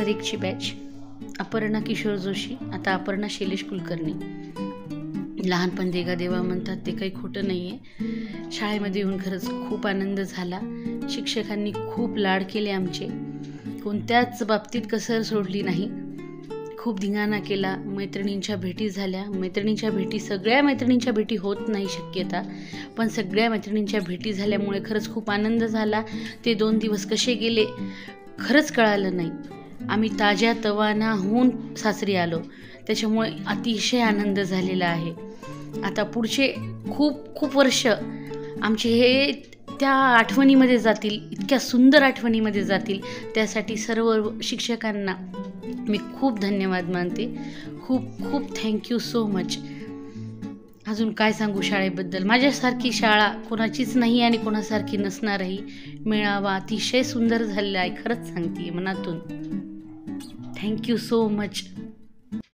1ची batch, Aparna Kishore Joshi, आता अपर्णा शैलेश कुलकर्णी. लहानपण देगा देवा म्हणतात ते काही खोटं नाही आहे. शाळेमध्ये येऊन खरंच खूप आनंद झाला. शिक्षकांनी खूप लाड केले आमचे, कोणत्याच बाबतीत कसर सोडली नाही. खूप धिंगाणा केला. मैत्रिणींच्या भेटी झाल्या. सगळ्या मैत्रिणींच्या भेटी होत नाही शक्यता, पण सगळ्या मैत्रिणींच्या भेटी झाल्यामुळे खरंच खूप आनंद झाला. ते 2 दिवस कसे गेले खरंच कळालं नाही. आम्ही ताज्या तवाना होऊन सासरी आलो, त्याच्यामुळे अतिशय आनंद झालेला आहे. आता पुढचे खूप वर्ष आमचे हे त्या आठवणीमध्ये जातील, इतक्या सुंदर आठवणीमध्ये जातील. त्यासाठी सर्व शिक्षकांना मी खूप धन्यवाद मानते. खूप थँक्यू सो मच. अजून काय सांगू शाळेबद्दल. माझ्यासारखी शाळा कोणाचीच नाही आणि कोणासारखी नसणारही. मेळावा अतिशय सुंदर झालेला आहे, खरंच सांगते मनातून. Thank you so much.